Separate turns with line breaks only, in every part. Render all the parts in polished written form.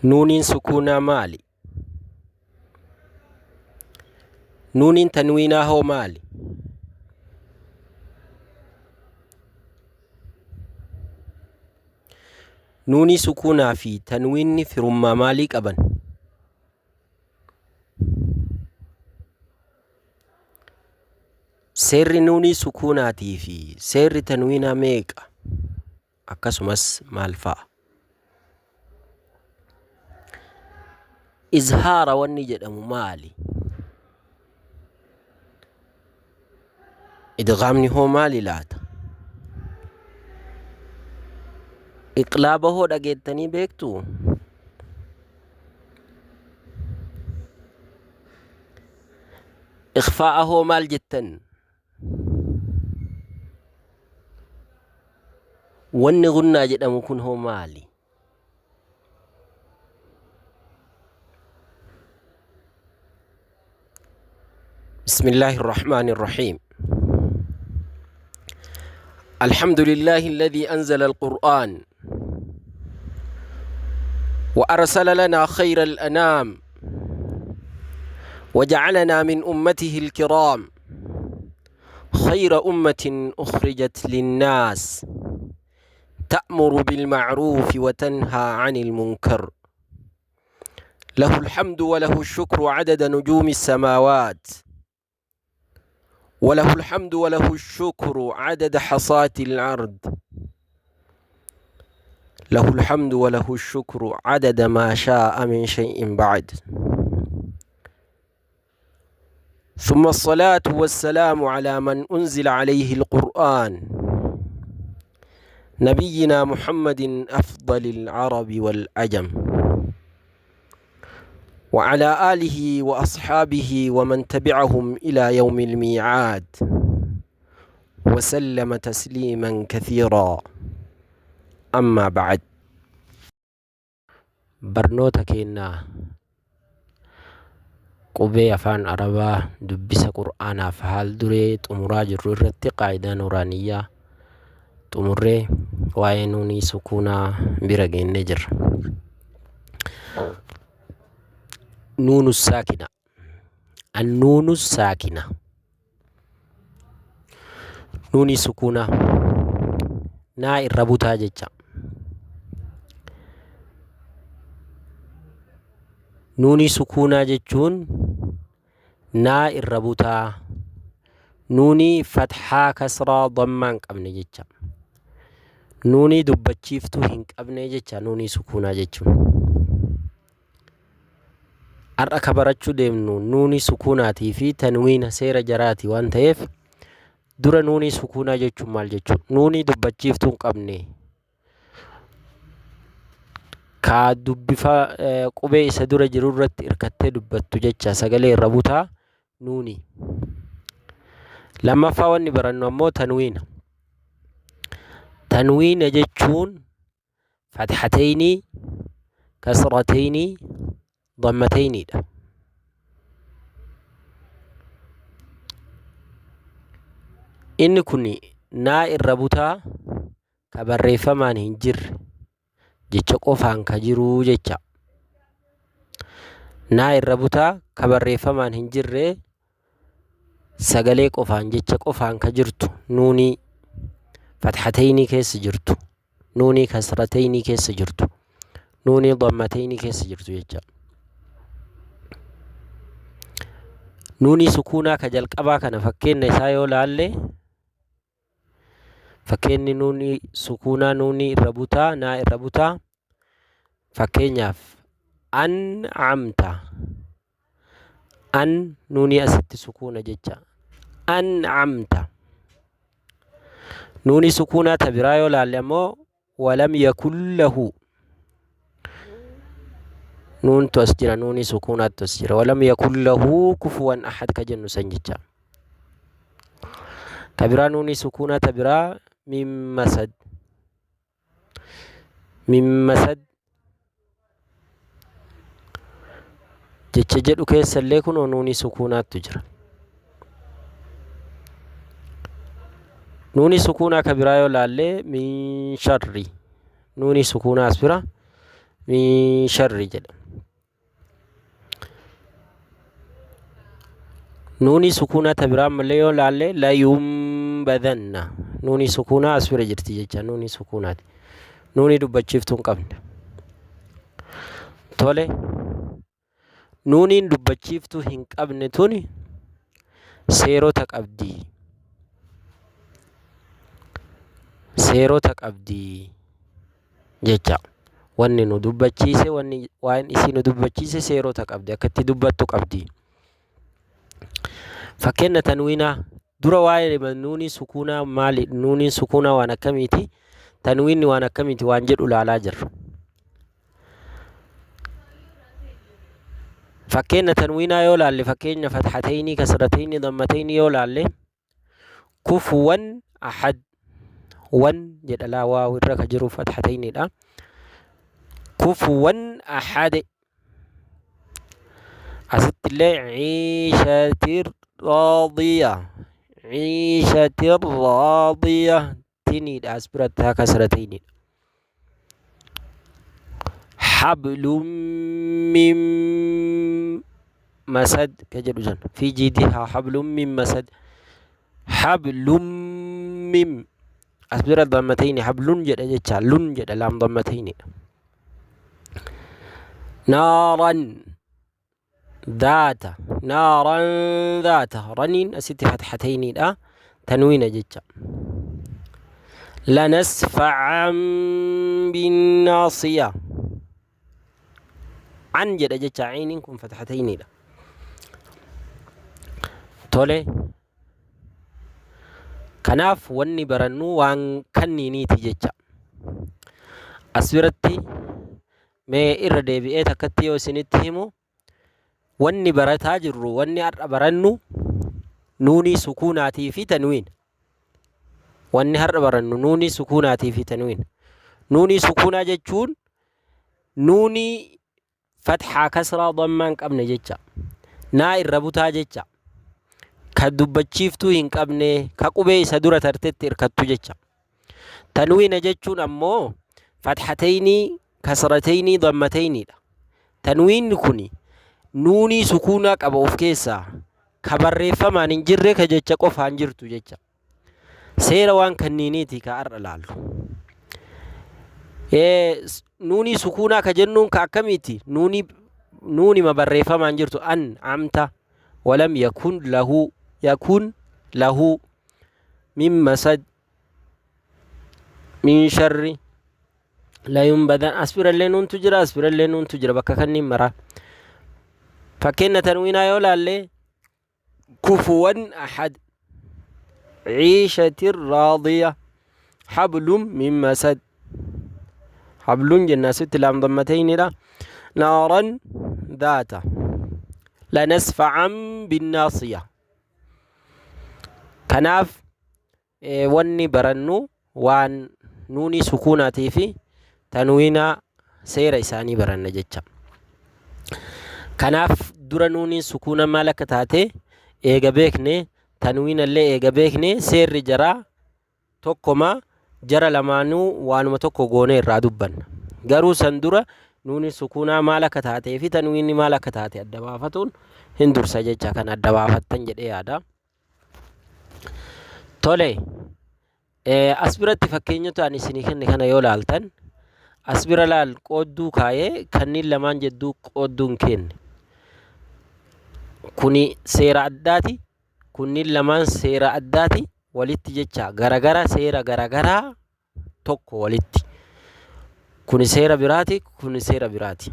نون سكونا مالي. نون تنوينا هو مالي. نوني سكونا في تنوين في رما مالي قبن. سر نوني سكوناتي في سر تنوينا ميقا akkasumas maal fa'a. Izhaara wanni jedhamu maali? Idghaamni hoo maali laata? Iqlaaba hoo dhageettanii beektuu? Ikhfaa'a hoo maal jettan? Wanni gunnaa jedhamu kun hoo maali? بسم الله الرحمن الرحيم. الحمد لله الذي أنزل القرآن وأرسل لنا خير الأنام وجعلنا من أمته الكرام خير أمة أخرجت للناس تأمر بالمعروف وتنهى عن المنكر له الحمد وله الشكر عدد نجوم السماوات وله الحمد وله الشكر عدد حصات الأرض له الحمد وله الشكر عدد ما شاء من شيء بعد ثم الصلاة والسلام على من أنزل عليه القرآن نبينا محمد أفضل العرب والعجم وعلى آله وأصحابه ومن تبعهم إلى يوم الميعاد وسلم تسليما كثيرا. أما بعد. برنوتا كينا قبي أفان عربا دبس قرآن فحال دريت أمراج الررت قاعدة نورانية تمري وعينوني سكونا برقين نجر. نون الساكنة. النون الساكنة نوني سكونة نا الربوتا جيجا. نوني سكونة جيجون نا الربوتا نوني فتحا كسرى ضمان قبن جيجا. نوني دبتشيفتو هنك قبن جيجا نوني سكونة جيجون. Har'a kabarachuu deemnu nuuni sukuunaatii fi tanwiina seera jaraati waan ta'eef dura nuuni sukuunaa jechuun maal jechuudha? Nuuni dubbachiiftuu hin qabne ka dubbifa qubee isa dura jiru irratti hirkattee dubbattu jecha sagalee irra butaa nuuni. Lammaffaa wanni barannu ammoo tanwiina. Tanwiina jechuun fathatayni kasratayni ضمتين ده. إن كوني نا الربوتا كبريفا مان هنجر جيتشا قفان كجرو جيتشا نا الربوتا كبريفا مان هنجر سغلي قفان جيتشا قفان كجرتو نوني فتحتين كيس جرتو نوني كسرتين كيس جرتو نوني ضمتين كيس جرتو جيتشا. نوني سكونا كجل قبا كان فكين نسايو لالي فكين نوني سكونا نوني الربوتا نا الربوتا فكين ياف أن عمتا أن نوني أست سكونا جيجا أن عمتا نوني سكونا تبرايو لالي مو ولم يكن له نون تسجر نوني سكونات تسجر ولم يكن له كفوا أحد كجن سنجتا تبرا نوني سكونات تبرا من مسد جتشجر كيس الليكن ونوني سكونات تجرى نوني سكونا كبرايو لالي من شر نوني سكونا أسبرا min sharri jedha. nuuni sukuunaa ta biraan malee yoo laalle la yunbadanna nuuni sukuunaa as bira jirti jecha nuuni sukuunaati. nuuni dubbachiiftuu hin qabne. tole nuuniin dubbachiiftuu hin qabne tuni seerota qabdi. seerota qabdi jecha wanni nu dubbachiise wanni waan isin nu dubbachiise seerota qabdi akkatti dubbattu qabdi. fakkeenya tanwiinaa dura waa'ee nuuni sukuunaa maali nuuni sukuunaa waan akkamiiti tanwiinni waan akkamiiti waan jedhu laalaa jirra. fakkeenya tanwiinaa yoo laalle fakkeenya fathatayni kasratayni dammatayni yoo laalle kufuwan ahad wan jedha laa waa irra ka jiru fathatayniidha. kufuwan ahad asittillee ciishatir raadiya ciishatir raadiya tiniidha as birattaa kasratayniidha. hablum min masad ka jedhu san fi jiidihaa hablum min masad hablum min as bira dammatayni hablun jedha jecha lun jedha laam dammatayniidha. naaran ذات نارا ذات رنين أسيتي فتحتين دا تنوين جتة. لنسفعا بالناصية عن جد جتة عينكم فتحتين دا تولي كناف وني برنو وان كني نيتي جتة أسبرتي ما إردي بإيتا كتيو سنتهمو wanni barataa jirru wanni har'a barannu nuuni sukuunaatii fi tanwiin wanni har'a barannu nuuni sukuunaatii fi tanwiin nuuni sukuunaa jechuun nuuni fathaa kasraa dammaan qabne jecha naa irra butaa jecha ka dubbachiiftuu hin qabne ka qubee isa dura tartetti irkattu jecha. tanwiina jechuun ammoo fathatayni kasratayni dammatayniidha. tanwiinni kuni nuuni sukuunaa qaba of keessaa ka barreeffamaan hin jirre ka jecha qofaan jirtu jecha seera waan kanniiniiti ka har'a laallu. nuuni sukuunaa ka jennuun ka akkamiiti nuuni ma barreeffamaan jirtu an amta walam yakun lahu min masad min sharri la yunbadan asbirallee nuuntu jira asbirallee nuuntu jira bakka kanniin mara. fakkeenya tanwiinaa yoo laalle kufuwan ahad ciishatir raadiya hablum min masad hablun jenna asitti laam dammatayniidha. naaran daata lanasfacan binnaasiya. kanaaf wanni barannu waan nuuni sukuunaatii fi tanwiinaa seera isaanii baranna jecha. kanaaf dura nuuni sukuuna maal akka taate eega beekne tanwiinallee eega beekne seerri jaraa tokkoma jara lamaanuu waanuma tokko goone irraa dubbanna. garuu san dura nuuni sukuunaa maal akka taatee fi tanwiinni maal akka taate adda baafatuun hin dursa jecha kan adda baafattan jedhee yaada. tole as biratti fakkeenyatu ani isinii kenne kana yoo laaltan as bira laal qoodduu kaayee kanniin lamaan jedduu qoodduun kenne kuni seera addaati kunniin lamaan seera addaati walitti jecha garagara seera garagaraa tokko walitti kuni seera biraati kuni seera biraati.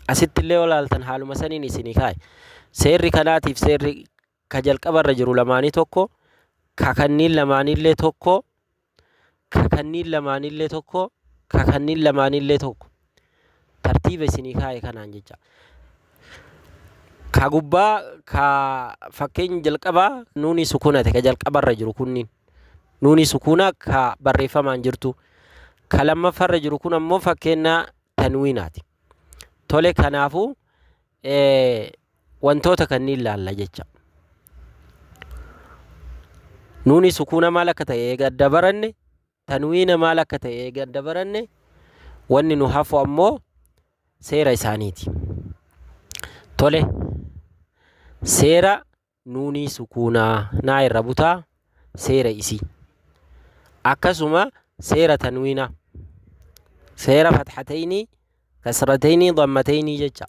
asitti illee yoo laaltan haaluma saniin isinii kaaye seerri kanaatiif seerri ka jalqabarra jiru lamaanii tokko ka kanniin lamaanillee tokko ka kanniin lamaanillee tokko ka kanniin lamaanillee tokko tartiiba isinii kaaye kanaan jecha. ka gubbaa ka fakkeenya jalqabaa nuuni sukuunate ka jalqabarra jiru kunniin nuuni sukuunaa ka barreeffamaan jirtu ka lammaffarra jiru kun ammoo fakkeenya tanwiinaati. tole kanaafuu wantoota kanniin laalla jecha. nuuni sukuuna maal akka ta'e eega adda baranne tanwiina maal akka ta'e eega adda baranne wanni nu hafu ammoo seera isaaniiti. Tole seera nuunii sukuunaa naa irra butaa seera isii. Akkasuma seera tanwiinaa seera fatxatayni kasratayni dammatayni jecha.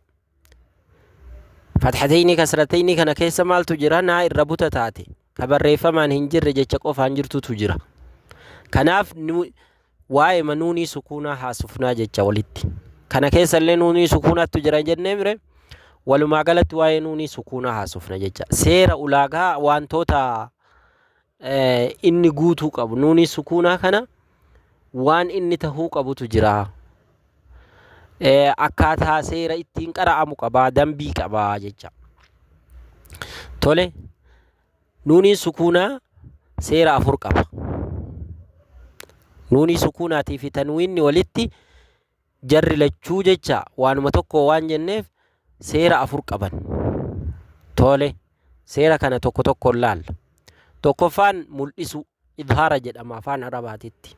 Fatxatayni kasratayni kana keessa maaltu jira? Naa irra buta taate ka barreeffamaan hin jirre jecha qofaan jirtutu jira. Kanaaf waa'ee nuunii sukuunaa haasofnaa jecha walitti. Kana keessa illee nuunii sukuunaatu jira jennee mire walumaa galatti waa'ee nuunii sukuunaa haasofna jecha. Seera ulaagaa wantoota inni guutuu qabu nuunii sukuunaa kana waan inni tahuu qabutu jira. Akkaataa seera ittiin qara'amu qabaa, dambii qabaa jecha. Tole nuunii sukuunaa seera 4 qaba. Nuunii sukuunaatii fi tanwiinni walitti jarri lachuu jecha waanuma tokko waan jenneef seera 4 qaban. Tole seera kana tokko tokkoon laalla. Tokkoffaan mul'isu idhaara jedhama afaan arabaatitti.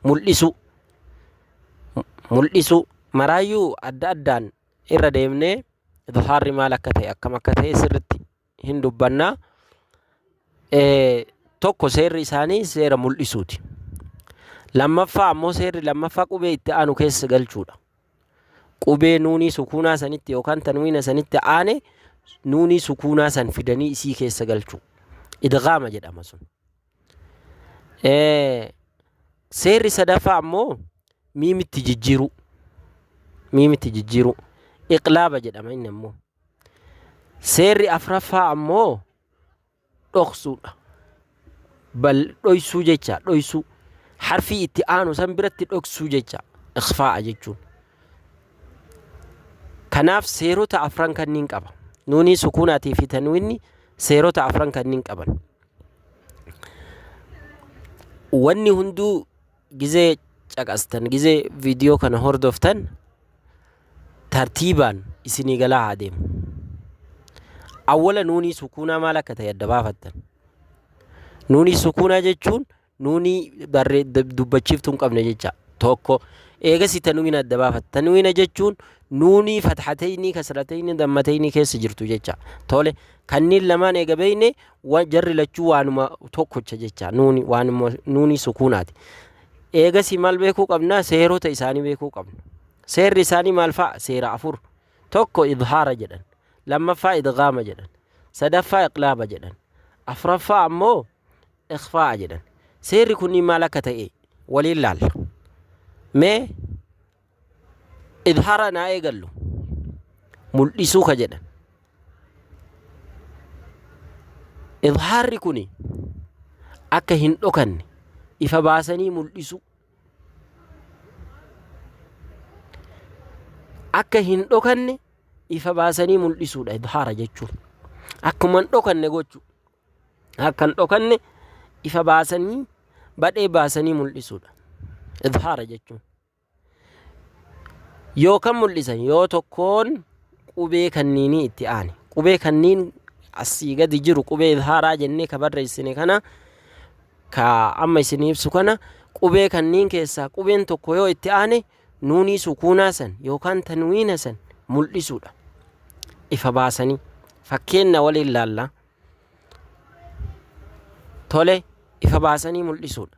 Mul'isu maraayyuu adda addaan irra deemnee idhaarri maal akka ta'e akkam akka ta'e sirritti hin dubbannaa. Tokko seerri isaanii seera mul'isuuti. Lammaffaa ammoo seerri lammaffaa qubee itti aanu keessa galchuudha. Qubee nuunii sukuunaa sanitti yookaan tanwiina sanitti aane nuunii sukuunaa san fidanii isii keessa galchuu. Idgaama jedhama sun. Seerri sadaffaa ammoo miimitti jijjiiruu. Iqlaaba jedhama inni ammoo. Seerri afraffaa ammoo dhoksuudha. Dhoysuu jecha dhoysuu. Harfii itti aanu san biratti dhoksuu jecha ikhfaa'a jechuun. Kanaaf seerota 4 kanniin qaba. Nuunii sukuunaatii fi tanwiinni seerota 4 kanniin qaban. Wanni hunduu gizee caqastan gizee viidiyoo kana hordoftan tartiibaan isinii galaa haa deemu. Awwala nuunii sukuunaa maal akka ta'e adda baafattan. Nuunii sukuunaa jechuun nuunii dubbachiiftuu hin qabne jecha. Tokko eegasi tanwiina adda baafatta. Tanwiina jechuun nuunii fatxatayni kasratayni dammatayni keessa jirtu jecha. Tole kanniin lamaan eega beeyne jarri lachuu waanuma tokkocha jecha. Nuunii sukuunaati. Eegasi maal beekuu qabna? Seerota isaanii beekuu qabna. Seerri isaanii maal fa'a? Seera 4. Tokko idhaara jedhan. Lammaffaa idgaama jedhan. Sadaffaa iqlaaba jedhan. Afraffaa ammoo ikhfaa'a jedhan. Seerri kunniin maal akka ta'e waliin laalla. Mee idhaara naa eegallu mul'isuu ka jedhan. Idhaarri kuni akka hin dhokanne ifa baasanii mul'isu. Akka hin dhokanne ifa baasanii mul'isuudha idhaara jechuun. Akkuma hin dhokanne gochuu. Akka hin dhokanne ifa baasanii badhee baasanii mul'isuudha idhaara jechuun. Yoo kan mul'isan yoo tokkoon qubee kanniinii itti aane. Qubee kanniin asii gadi jiru qubee idhaaraa jennee ka barreessine kana ka amma isinii ibsu kana qubee kanniin keessaa qubeen tokko yoo itti aane nuunii sukuunaa san yookaan tanwiina san mul'isuudha. Ifa baasanii fakkeenna waliin laalla. Tole ifa baasanii mul'isuudha.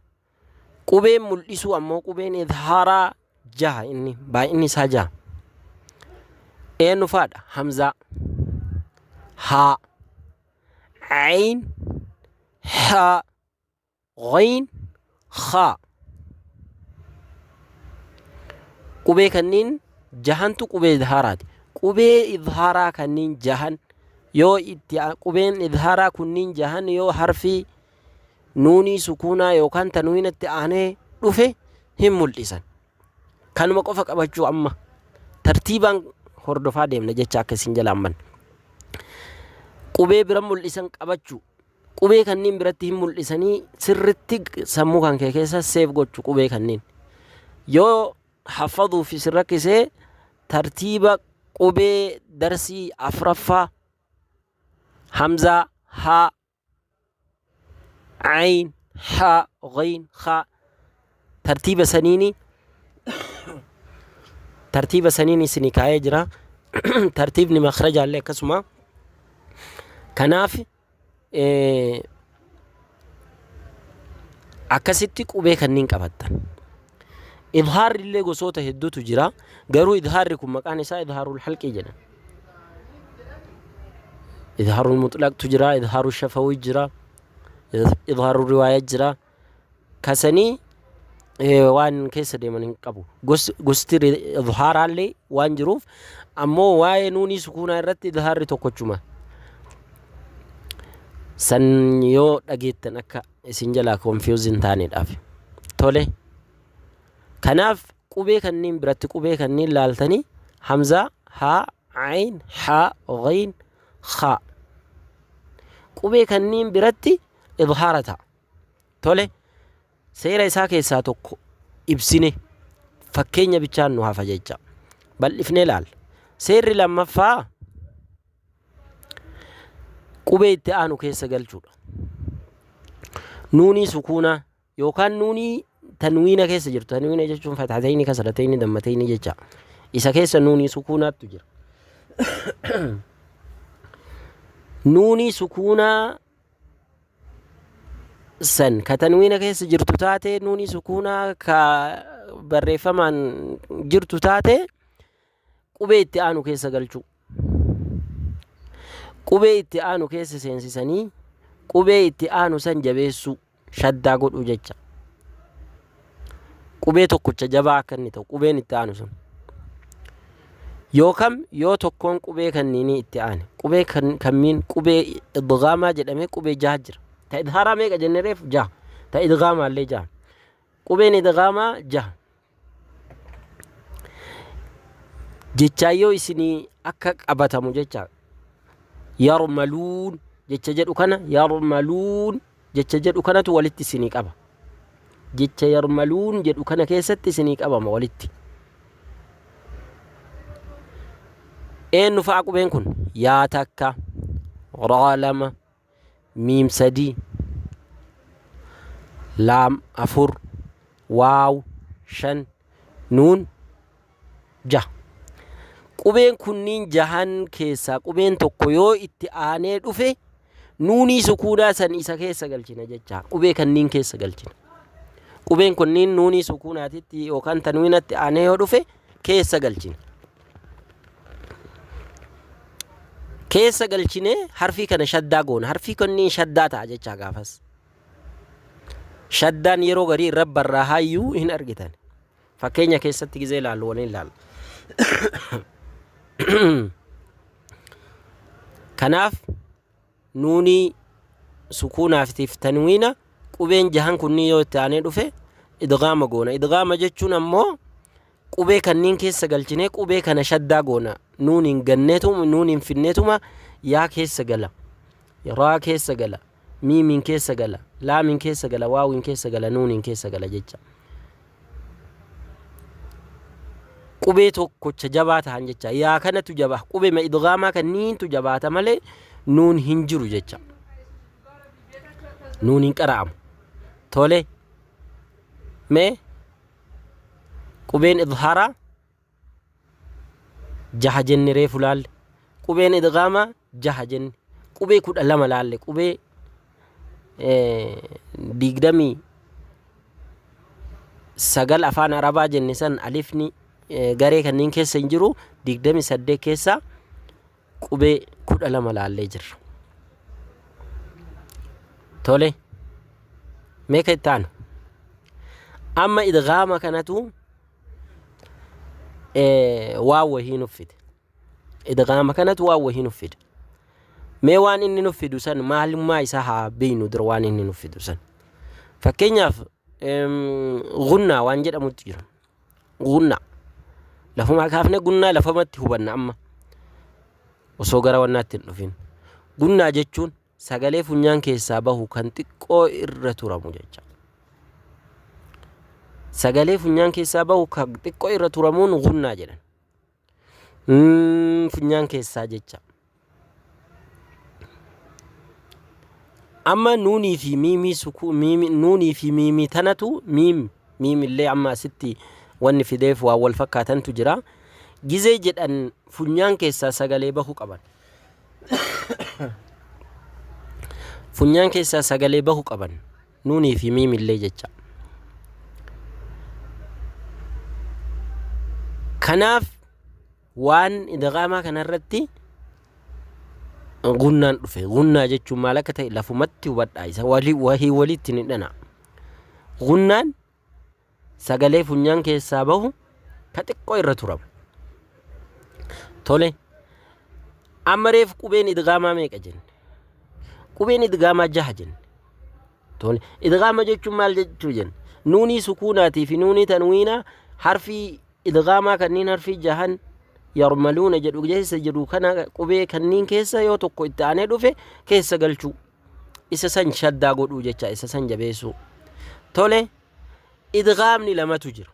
Qubeen mul'isuu ammoo qubeen idhaaraa 6 inni baay'inni isaa 6. Eenyu faadha? Hamzaa, haa, ayn, haa, ghayn, khaa. Qubee kanniin 6tu qubee idhaaraati. Qubee idhaaraa kanniin 6 yoo itti qubeen idhaaraa kunniin 6 yoo harfii nuunii sukuunaa yookaan tanwiinatti aanee dhufe hin mul'isan. Kanuma qofa qabachuu amma tartiibaan hordofaa deemna jecha akka isin jalaamman. Qubee bira mul'isan qabachuu. Qubee kanniin biratti hin mul'isanii sirritti sammuu kan kee keessa seef gochuu qubee kanniin. Yoo hafaduu fi sirrakkisee tartiiba qubee darsii 4ffaa hamzaa, haa, ayn, haa, ghayn, khaa tartiiba saniini isinii kaa'ee jira. tartiibni makhrajaallee akkasuma. Kanaaf akkasitti qubee kanneen qabattan. Idhaarri illee gosoota hedduutu jira. Garuu idhaarri kun maqaan isaa idhaarul halqii jedhama. Idhaarul mutlaqtu jira, idhaarul shafawii jira, idhaarul riwaayaa jira. Kasanii waan keessa deeman hin qabu. Gosti idhaaraallee waan jiruuf ammoo waa'ee nuunii sukuunaa irratti idhaarri tokkochuma. San yoo dhageettan akka isin jalaa confuse hin taaneedhaaf. Tole. Kanaaf qubee kanneen biratti qubee kanneen laaltanii hamzaa, haa, ayn, haa, ghayn, khaa. Qubee kanneen biratti idhaara ta'a. Tole. Seera isaa keessaa tokko ibsine fakkeenya bichaan nu hafa jecha. Bal'ifnee laal. Seerri lammaffaa qubee itti aanu keessa galchuudha. Nuunii sukuunaa yookaan nuunii tanwiina keessa jirtu. Tanwiina jechuun fathatayni, kasratayni, dammatayni jecha. Isa keessa nuunii sukuunaatu jira. Nuunii sukuunaa san ka tanwiina keessa jirtu taate, nuunii sukuunaa ka barreeffamaan jirtu taate qubee itti aanu keessa galchuu. Qubee itti aanu keessa seensisanii qubee itti aanu san jabeessuu, shaddaa godhuu jecha. Qubee tokkocha jabaa akka inni ta'u qubeen itti aanu sun. Yookaan yoo tokkoon qubee kanniinii itti aane qubee kamiin qubee idghaamaa jedhamee qubee jaha jira. Ta idhaaraa meeqa jennereef jaha. Ta idghaamaa illee jaha. Qubeen idghaamaa jaha. Jechaayyoo isinii akka qabatamu jecha. Yarmaluun jecha jedhu kana yarmaluun jecha jedhu kanatu walitti isinii qaba. Jecha yarmaluun jedhu kana keessatti isinii qabama walitti. Eenyu fa'a qubeen kun? Yaa takka, raa lama, miim sadii, laam afur, waaw shan, nuun jaha. Qubeen kunniin jahan keessaa qubeen tokko yoo itti aanee dhufe nuunii sukuunaa san isa keessa galchina jecha. Qubee kanniin keessa galchina. Qubeen kunniin nuunii sukuunaatitti yookaan tanwiinatti aanee yoo dhufe keessa galchina. Keessa galchinee harfii kana shaddaa goona. Harfii kunniin shaddaa ta'a jecha gaafas. Shaddaan yeroo garii irra barraa hayyuu hin argitan. Fakkeenya keessatti gizee ilaallu waliin ilaalla. Kanaaf nuunii sukuunaafitiif tanwiina qubeen jahan kunniin yoo itti aanee dhufe idghaama goona. Idghaama jechuun ammoo qubee kanniin keessa galchinee qubee kana shaddaa goona. Nuuniin ganneetuma, nuuniin finneetuma yaa keessa gala, raa keessa gala, miimiin keessa gala, laamiin keessa gala, waawiin keessa gala, nuuniin keessa gala jecha. Qubee tokkocha jabaa ta'an jecha. Yaa kanatu jabaa. Qubee ma idghaamaa kanniintu jabaata malee nuun hin jiru jecha. Nuun hin qara'amu. Tole. Mee qubeen idhaaraa jaha jenne reefu laalle. Qubeen idghaamaa jaha jenne. Qubee 12 laalle. Qubee 29 afaan arabaa jenne san alifni garee kanneen keessa hin jiru. 28 keessa qubee 12 laallee jirra. Tole. Meeqa itti aanu? Amma idghaama kanatu waaw wahii nuffide. Idghaama kanatu waaw wahii nuffide. Mee waan inni nuffidu san maalummaa isaa haa beeynu dura waan inni nuffidu san. Fakkeenyaaf gunnaa waan jedhamutti jira. Gunnaa. Lafuma kaafne gunnaa lafamatti hubanna amma. Osoo gara wannaatti hin dhufin. Gunnaa jechuun sagalee funyaan keessaa bahu kan xiqqoo irra turamu jecha. Sagalee funyaan keessaa bahu kan xiqqoo irra turamuun gunnaa jedhan. Funyaan keessaa jecha. Amma nuunii fi miimii nuunii fi miimii tanatu miimillee amma asitti wanni fideef waa wal fakkaatantu jira. gizee jedhan funyaan keessaa sagalee bahu qaban. Funyaan keessaa sagalee bahu qaban nuunii fi miimillee jecha. Kanaaf waan idghaamaa kanarratti gunnaan dhufe. Gunnaa jechuun maal akka ta'e lafumatti hubadhaa. Isa wahii walitti ni dhana. Gunnaan sagalee funyaan keessaa bahu ka xiqqoo irra turamu. Tole amma reef qubeen idghaamaa meeqa jenne? Qubeen idghaamaa 6 jenne. Tole idghaama jechuun maal jechuu jenne? Nuunii sukuunaatii fi nuunii tanwiinaa harfii idghaamaa kanneen harfii 6 yarmaluuna jedhu keessa jiru kana qubee kanneen keessa yoo tokko itti aanee dhufe keessa galchuu. Isa san shaddaa godhuu jecha, isa san jabeessuu. Tole idghaamni lamatu jira.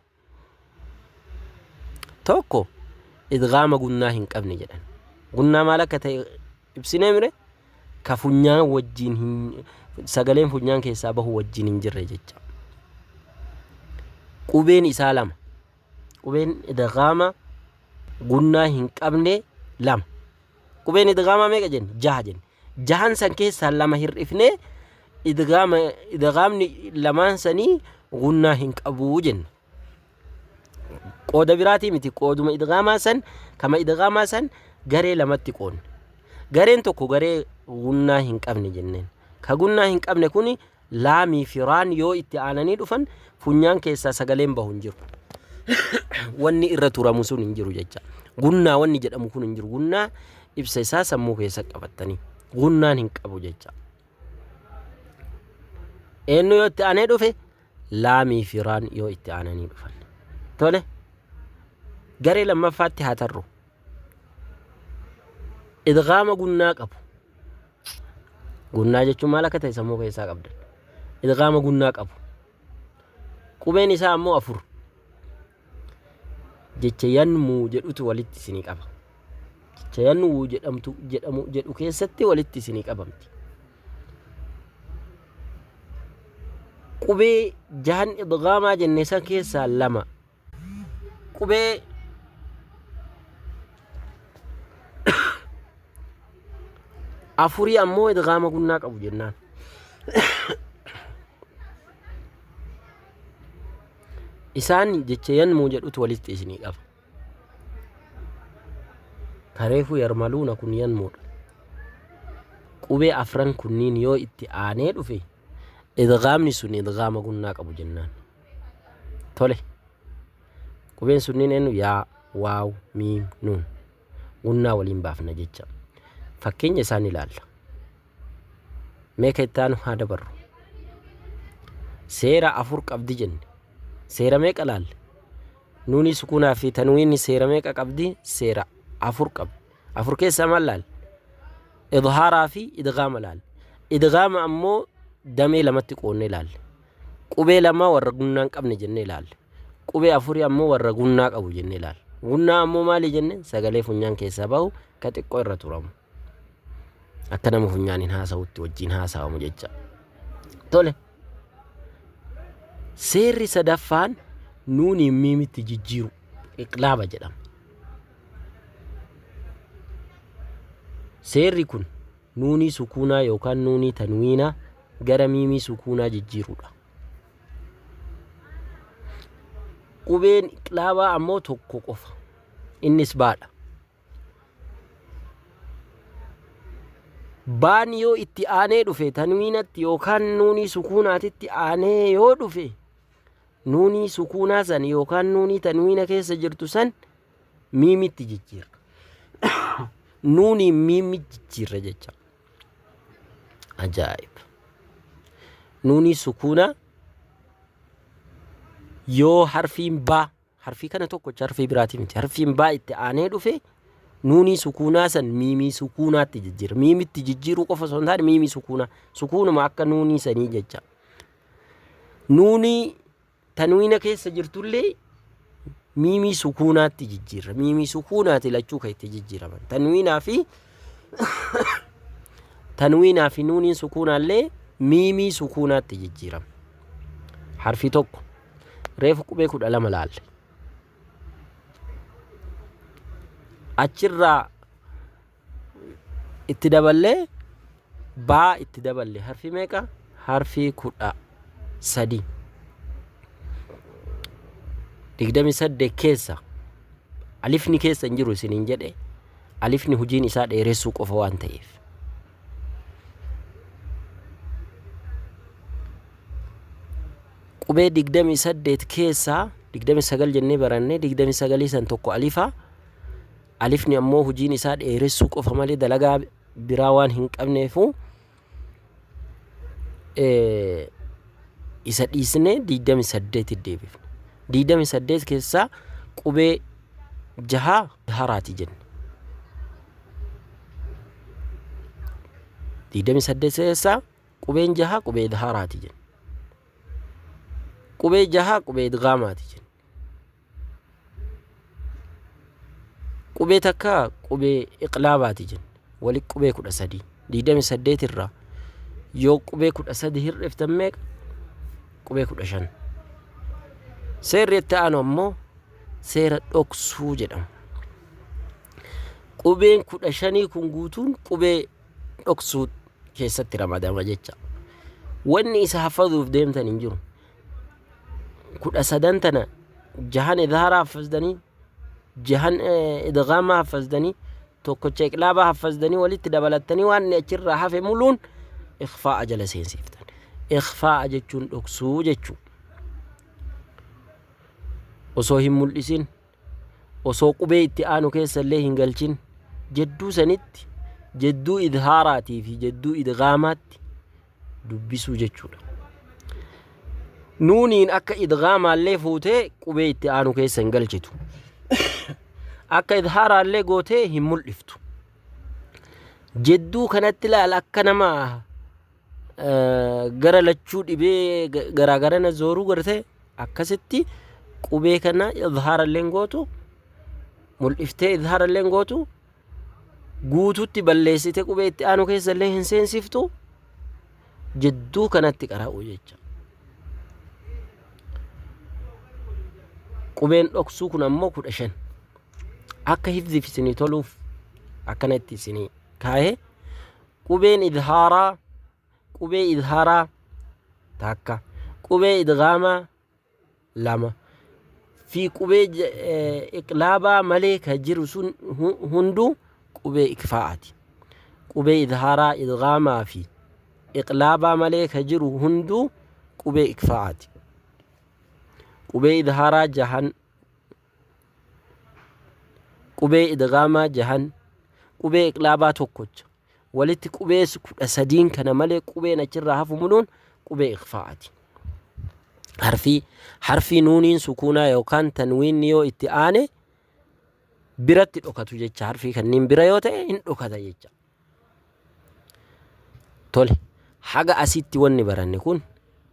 Tokko idghaama gunnaa hin qabne jedhan. Gunnaa maal akka ta'e ibsinee mire ka funyaan wajjin sagaleen funyaan keessaa bahu wajjin hin jirre jecha. Qubeen isaa lama. Qubeen idghaama gunnaa hin qabne lama. Qubeen idghaamaa meeqa jenne? 6 jenne. 6 san keessaa lama hir'ifnee idghaamni lamaan sanii gunnaa hin qabu jenne. Qooda biraatii miti. Qooduma idghaamaa san kama idghaamaa san garee lamatti qoodne. Gareen tokko garee gunnaa hin qabne jenneen. Ka gunnaa hin qabne kuni laamii fi raan yoo itti aananii dhufan funyaan keessaa sagaleen bahu hin jiru. Wanni irra turamu sun hin jiru jecha. Gunnaa wanni jedhamu kun hin jiru. Gunnaa ibsa isaa sammuu keessa qabattanii. Gunnaan hin qabu jecha. Eenyu yoo itti aanee dhufe laamii fi raan yoo itti aananii dhufan. Tole garee lammaffaatti haa tarru. Idghaama gunnaa qabu. Gunnaa jechuun maal akka ta'e sammuu keessaa qabdan. Idghaama gunnaa qabu. Qubeen isaa ammoo 4. Jecha yanmuu jedhutu walitti isinii qaba. Jecha yanmuu jedhu keessatti walitti isinii qabamti. Qubee 6 idghaamaa jenne san keessaa 2. Qubee afurii ammoo idghaama gunnaa qabu jennaan. Isaan jecha yanmuu jedhutu walitti isinii qaba. Kareefu yarmaluuna kun yanmuudha. Qubee 4 kunniin yoo itti aanee dhufe idghaamni sun idghaama gunnaa qabu jennaan. Tole qubeen sunniin eenyu? yaa, waaw, miim, nuun. Gunnaa waliin baafna jecha. Fakkeenya isaan ilaalla. Meeqa itti aanu haa dabarru. Seera 4 qabdi jenne. Seera meeqa laalle? Nuuni sukuunaa fi tanwiinni seera meeqa qabdi? Seera 4 qabdi. 4 keessaa maal laalle? Idhaaraa fi idghaama laalle. Idghaama ammoo damee lamatti qoonnee laalle. Qubee 2 warra gunnaa qabne jennee laalle. Qubee 4 ammoo warra gunnaa qabu jennee laalle. Gunnaa ammoo maali jenne? Sagalee funyaan keessaa bahu ka xiqqoo irra turamu. Akka nama funyaaniin haasa'utti wajjin haasa'amu jecha. Tole seerri sadaffaan nuuni miimitti jijjiiru iqlaaba jedhama. Seerri kun nuunii sukuunaa yookaan nuunii tanwiinaa gara miimii sukuunaa jijjiirudha. Qubeen iqlaabaa ammoo tokko qofa. Innis baadha. Baan yoo itti aanee dhufe tanwiinatti yookaan nuunii sukuunaatitti aanee yoo dhufe nuunii sukuunaa san yookaan nuunii tanwiina keessa jirtu san miimitti jijjiirra. Nuunii miimi jijjiirra jecha. Ajaa'iba. Nuunii sukuunaa yoo harfiin baa, harfii kana tokkocha harfii biraatii miti, harfiin baa itti aanee dhufe nuunii sukuunaa san miimii sukuunaatti jijjiirra. Miimitti jijjiiruu qofa osoo hin taane miimii sukuunaa. Sukuunuma akka nuunii sanii jecha. Nuunii tanwiina keessa jirtullee miimii sukuunaatti jijjiirra. Miimii sukuunaatti lachuu kan itti jijjiiraman. Tanwiinaa fi nuuniin sukuunaallee miimii sukuunaatti jijjiirama. Harfi tokko reefu qubee 12 laalle. achirraa itti daballee baa itti daballe harfi meeqa? Harfi 13. 28 keessa alifni keessa hin jiru isiniin jedhe. Alifni hujiin isaa dheeressuu qofa waan ta'eef. Qubee 28 keessaa 29 jennee barannee 29 san tokko alifa. Alifni ammoo hujiin isaa dheeressuu qofa malee dalagaa biraa waan hin qabneefu isa dhiisnee 28 deebifne. 28 keessaa qubee 6 idhaaraati jenne. 28 keessaa qubeen 6 qubee idhaaraati jenne. qubee 6 qubee idgaamaati jenne. qubee takka qubee iqlaabaati jenne. wali qubee 13. 28 irraa yoo qubee 13 hir'iftan meeqa? qubee 15. seerri itti aanu ammoo seera dhoksuu jedhama. qubeen 15 kun guutuun qubee dhoksuu keessatti ramadama jecha. wanni isa hafazuuf deemtan hin jiru. 13 tana 6 idhaaraa hafazdanii 6 idgaamaa hafazdanii tokkocha iqlaabaa hafazdanii walitti dabalattanii waan achirraa hafe muluun ikhfaa'a jala seensiftan. ikhfaa'a jechuun dhoksuu jechuu. osoo hin mul'isin, osoo qubee itti aanu keessa illee hin galchin, jedduu sanitti jedduu idhaaraatii fi jedduu idgaamaatti dubbisuu jechuudha. nuuniin akka idgaamaallee fuutee qubee itti aanu keessa hin galchitu. akka idhaaraallee gootee hin mul'iftu. jedduu kanatti laal akka nama gara lachuu dhibee garaagarana zooruu garte akkasitti qubee kana idhaaralleen gootu, mul'iftee idhaaralleen gootu, guututti balleessite qubee itti aanu keessa illee hin seensiftu. jedduu kanatti qara'u jecha. qubeen dhoksuu kun ammoo 15. akka hifziif isinii toluuf akkanatti isinii kaa'ee qubeen idhaaraa qubee idhaaraa takka, qubee idgaamaa 2 fi qubee iqlaabaa malee ka jiru sun hunduu qubee ikfaa'aati. qubee idhaaraa idgaamaa fi iqlaabaa malee ka jiru hunduu qubee ikfaa'aati. qubee idhaaraa 6, qubee idgaamaa 6, qubee iqlaabaa tokkocha. walitti qubee 13 kana malee qubeen achirraa hafu muluun qubee ikfaa'aati. harfii nuuniin sukuunaa yookaan tanwiinni yoo itti aane biratti dhokatu jecha. harfii kanniin bira yoo ta'e hin dhokata jecha. tole haga asitti wanni baranne kun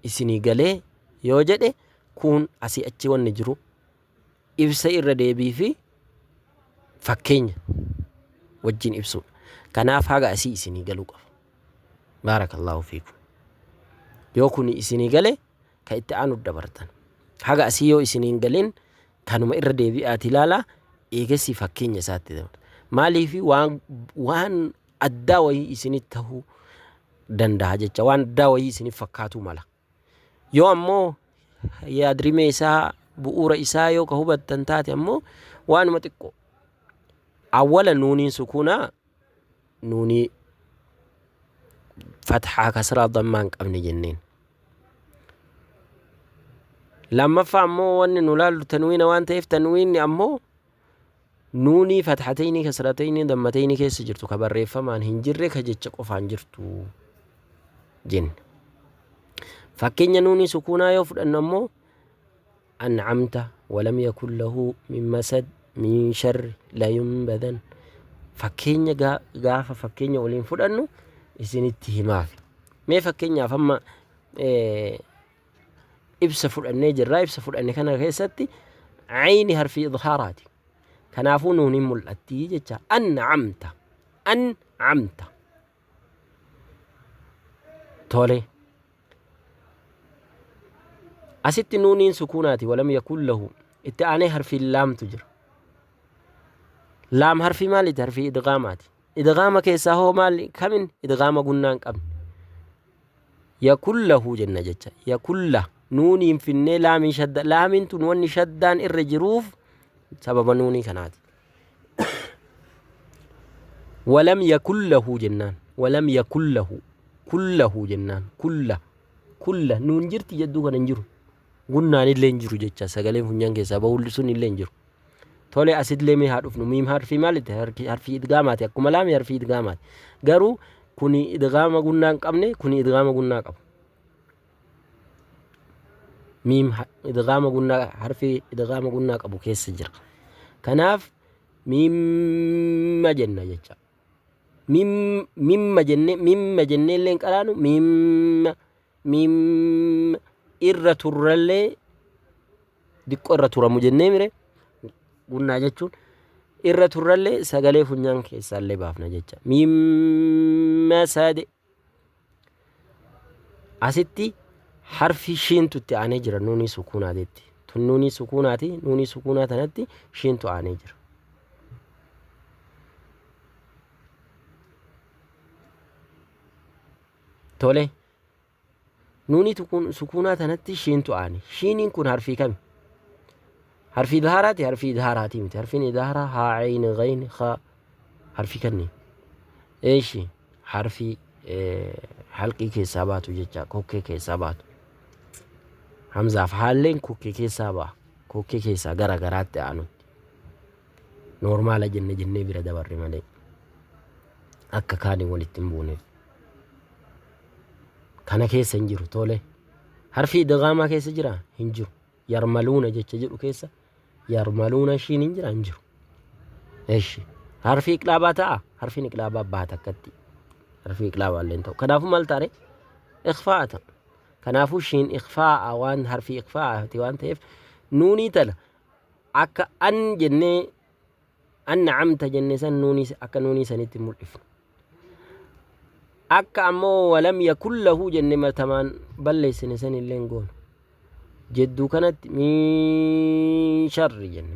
isinii galee yoo jedhe kun asii achi wanni jiru ibsa irra deebii fi fakkeenya wajjin ibsuudha. kanaaf haga asii isinii galuu qaba. baarakallahu fiikum. yoo kun isinii gale ka itti aanu dabartan. haga asii yoo isiniin galin kanuma irra deebi'aati ilaalaa eegasii fakkeenya isaatti dabartan. maaliif waan addaa wayii isinitti ta'uu danda'a jecha. waan addaa wayii isiniif fakkaatu mala. yoo ammoo yaadrimee isaa bu'uura isaa yoo ka hubattan taate ammoo waanuma xiqqoo. awwala nuuniin sukuunaa nuunii fatxaa kasraa dammaan qabne jenneen. lammaffaa ammoo wanni nu laallu tanwiina waan ta'eef tanwiinni ammoo nuunii fatxatayni kasratayni dammatayni keessa jirtu ka barreeffamaan hin jirre ka jecha qofaan jirtu jenne. fakkeenya nuunii sukuunaa yoo fudhannu ammoo an'amta walam yakun lahu min masad min sharri la yunbadan. fakkeenya gaafa fakkeenya waliin fudhannu isinitti himaafi. mee fakkeenyaaf amma ibsa fudhannee jirraa. ibsa fudhanne kana keessatti ayni harfi idhaaraati. kanaafuu nuuniin mul'attii jecha. an'amta an'amta. tole asitti nuuniin sukuunaati walam yakun lahu itti aanee harfi laamtu jira. لام حرفي مالي حرفي إدغامات إدغام كيسا هو مالي كمن إدغام قلنا قبل يكله جنة جتة يكله نون ينفني لام شد لام تنوني شدان الرجروف سبب نوني كنات ولم يكله جنان ولم يكله كله جنان كله نون جرت جدو كان نجرو قلنا نلين جرو جتة سقالين فنيان كيسا بقول سون نلين جرو تولي أسد لمي هارف نميم حرفي مالتي حرفي إدغامات يكو ملامي حرفي إدغامات قالوا كوني إدغام قلنا قبني كوني إدغام قلنا قب ميم إدغام قلنا حرفي إدغام قلنا قبو كيس سجر كناف ميم مجنة جتشا ميم مجنة لين قرانو ميم إرى ترلي ديكو إرى ترى مجنة ميري قلنا جتشون إرى ترلي سقالي فنيان كيسا اللي بافنا جتشا ميم سادي أستي حرف شين تتعني جرا نوني سكونات ديتي تنوني سكوناتي نوني سكونات نتي شين تعني جرا تولي نوني تكون سكونات نتي شين تعني شين يكون حرفي كم حرفي ظهراتي حرفي ظهراتي متى حرفي ظهرة ها عين غين خا حرفي كني ايشي حرفي حلقي كيسابات وجتشا كوكي كيسابات همزة فحالين كوكي كيسابا كوكي كيسا غرا غرات عنو نورمال جنة بيرا دبر مالي أكا كاني ولتنبوني كان كيسا نجرو تولي حرفي دغاما كيسا جرا هنجرو يرملون جتشا جرو كيسا يرملون شي ننجرا هنجرو ايشي حرفي إقلاباتا حرفي إقلابات باتا كتي حرفي إقلابا اللي انتو كنافو مالتاري إخفاءتا كنافو شين إخفاء وان حرفي إخفاء تيوان تيف نوني تلا أكا أن جنة أن عمت جنة سن نوني أكا نوني سنتي ملئف أكا أمو ولم يكن له جنة مرتمان بل ليس نسن اللي نقول جدو كانت من شر جنة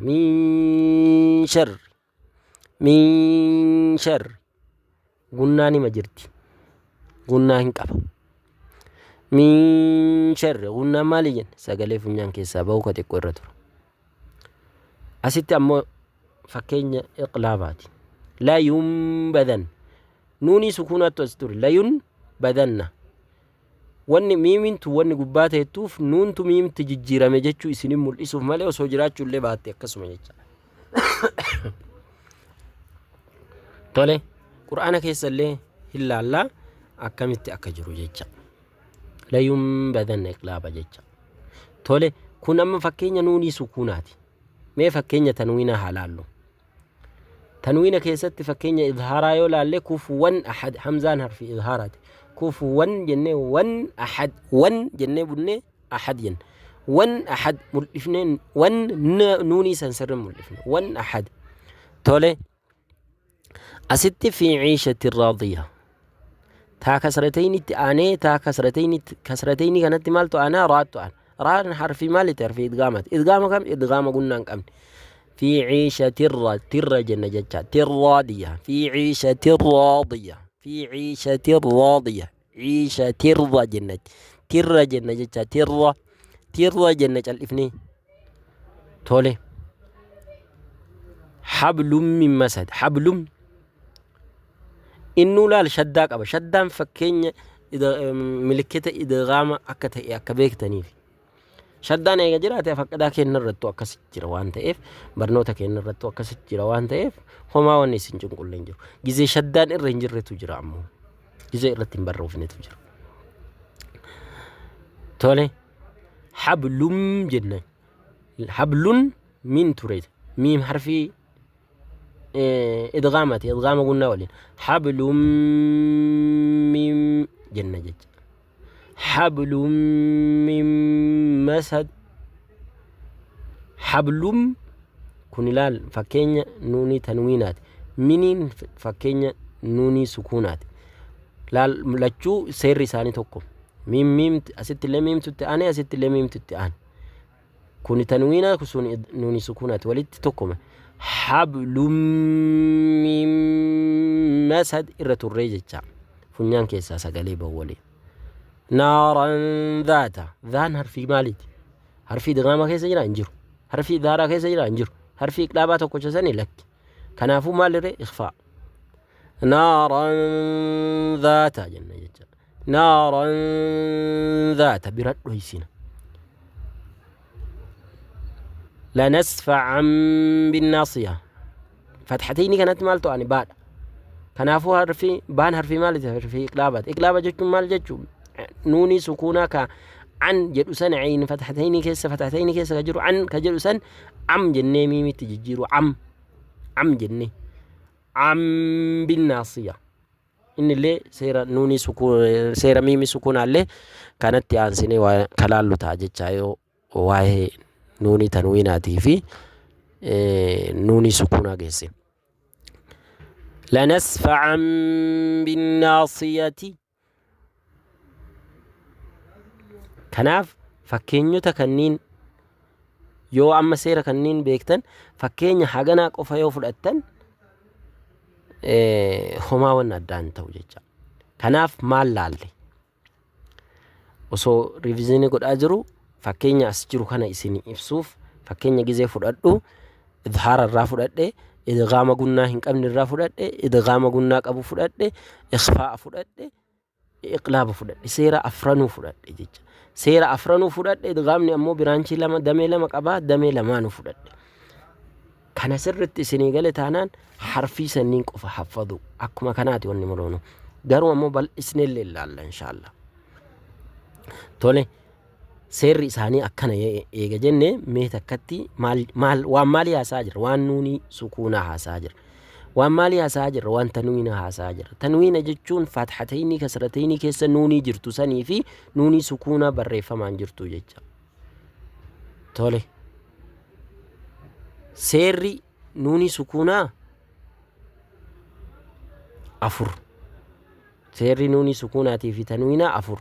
من شر قلناني مجرتي قلنا هنكفا من شر قلنا مالي جن سقالي فنيان كيسا باوكا تقوى أستي أمو فكين إقلابات لا ينبذن نوني سكونات تستور لا ينبذن واني ميمين تو واني قبات يتوف نون تو ميم تججيرا مججو إسنين ملئسوف مالي وسوجرات اللي باتي أكسو مججا تولي قرآن كيسا اللي هلا الله أكامت أكجرو ججا لا ينبذن إقلابا ججا تولي كون أما فكين نوني سكوناتي ما فكين تنوين حلالو تنوين كيست فكين إظهارا يولا اللي كفوان أحد حمزان حرف إظهارات كفوان جنة وان أحد وان جنة بني أحد ين وان أحد ملفنين وان نوني سنسر ملفنين وان أحد تولي أست في عيشة راضية تا كسرتين تاني تا كسرتين كانت مالتو أنا راتو أنا ران حرفي مالي تعرفي إدغامات إدغام كم إدغام قلنا كم في عيشة تر جنة جتة تراضية في عيشة راضية في عيشة راضية عيشة تر جنة جتة تر جنة الإفني تولي حبل من مسد حبل إنه لا شداك أبا شدان فكين إذا ملكته إدغام أكبيك تنيف شدان إيجا جراتي فكدا كين نرتو أكس جروان تيف برنوتا كين نرتو أكس جروان تيف هما واني سنجون كلين جرو جزي شدان الرنجر رتو جرامو جزي رتين برو في نتو جرو تولي حبل جنة حبل من تريد ميم حرفي إدغام قلنا ولين حبل من جنة جج حبل من مسد حبل كنلال فكين نوني تنوينات منين فكين نوني سكونات لال لجو سير رساني توكم ميم أست اللي ميم تتأني أست اللي ميم تتأن كوني تنوينات كسوني نوني سكونات ولد توكم حبل من مسد إرة الرجل فنيان كيسا سقلي بولي نارا ذات ذان هرفي مالتي هرفي دغاما كيسا جرا انجر هرفي دارا كيسا جرا انجر هرفي قلابات وكوشساني لك كنافو مال ري إخفاء نارا ذات جنة جتا نارا ذات برد ويسين لنسفعا بالناصية فتحتين كانت مالتو يعني بعد كنافو هرفي بان هرفي مالتي هرفي إقلابات إقلابة جتو مال جتو نوني سكونا ك عن جلوسان عين فتحتين كيس كجرو عن كجلوسان عم جنة ميمي تججيرو عم جنة عم بالناصية إن اللي سيرا نوني سكون سيرا ميمي سكون عليه كانت تيانسيني وكلالو تاجي تشايو واي نوني تنويناتي في نوني سكونا جيسي لنسفعا بالناصية كناف فكينيو تكنين يو أما سيرا كنين بيكتن فكينيو حاجنا قفا يو فلأتن هما ونادان توجيجا كناف مال لالي وسو ريفيزيني قد أجرو فكينيو أسجرو كان إسيني إفسوف فكينيو جيزي فلأتو إظهار الرافلأتي إدغام قلنا هنك أمن الرافلأتي إدغام قلنا أبو فلأتي إخفاء فلأتي إقلاب فلأتي سيرا أفرانو فلأتي جيجا سيرا أفرانو فلأتي إدغامني أمو برانشي لما دمي لما قبا دمي لمانو فلأتي كان سرت سنيغالي تانان حرفي سنين قفا حفظو أكما كاناتي واني مرونو قارو أمو بل إسن الله إن شاء الله تولي سير إساني أكنا ييغا جنة ميتا كتي وان مالي هاساجر وان نوني سكونا هاساجر وان مالي هاساجر وان تنوين هاساجر تنوين جتشون فتحتيني كسرتيني كيسا نوني جرتو سني في نوني سكونا بريفا مان جرتو جتشا تولي سيري نوني سكونا أفر سيري نوني سكوناتي في تنوينا أفر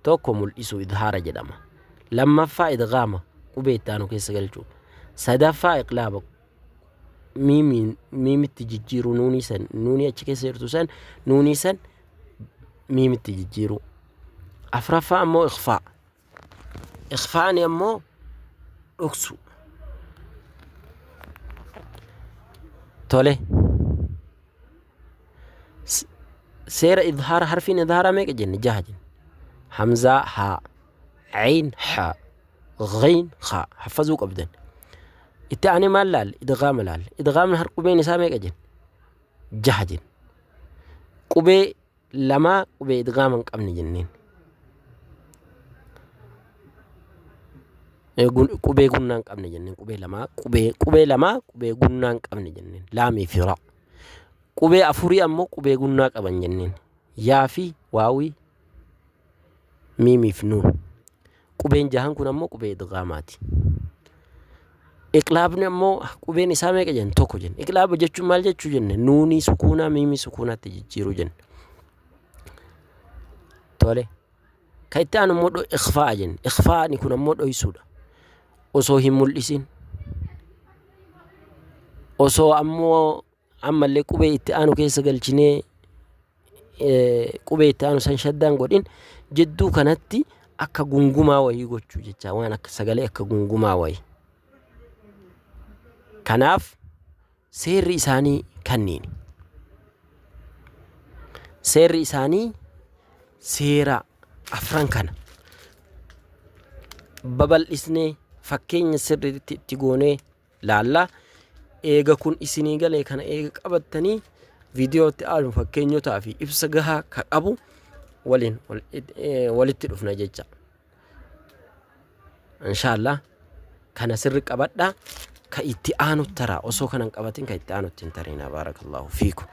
توكو ملئسو إظهار جدما لما فا إدغاما وبيتانو كيس قلجو سدفا إقلابك ميمي تججيرو نوني سن نوني أتش كيس يرتو سن نوني سن ميمي تججيرو أفرفا أمو إخفاء أمو أكسو تولي سير إظهار حرفين إظهار ميك جن جهجن همزة ها عين حا غين خا حفظوك أبدا التاني مال لال إدغام الهر قبي نسا ميك جن جهجن قبي لما قبي إدغام قبن جنين قبي قنان قبن جنين قبي لما قبي قنان قبن جنين لامي فراء قبي أفوري أمو قبي قنان قبن جنين يافي واوي ميمي فنون قبين جهان كن أمو قبي إدغاماتي إقلابني أمو قبين إسامي كجن توكو جن إقلاب جتشو مال جتشو جن نوني سكونا ميمي سكونا تجيرو جن تولي كايتان أمو دو إخفاء جن إخفاء نكون أمو دو يسودا وصو هم الإسين وصو أمو أما اللي قبي إتانو كيسا قلچيني قبي إتانو سنشدان قدين جدو كانتي akka gungumaa wayii gochuu jecha waan akka sagalee akka gungumaa wayii kanaaf seerri isaanii kanniini seerri isaanii seera afran kana babal'isnee fakkeenya sirriitti itti goonee laallaa eega kun isinii galee kana eega qabattanii viidiyootti aanu fakkeenyotaa fi ibsa gahaa ka qabu walitti dhufna jecha inshallah kana sirri qabadha ka itti aanu tara osoo kanan qabatin ka itti aanu tin tarina barakallahu fiikum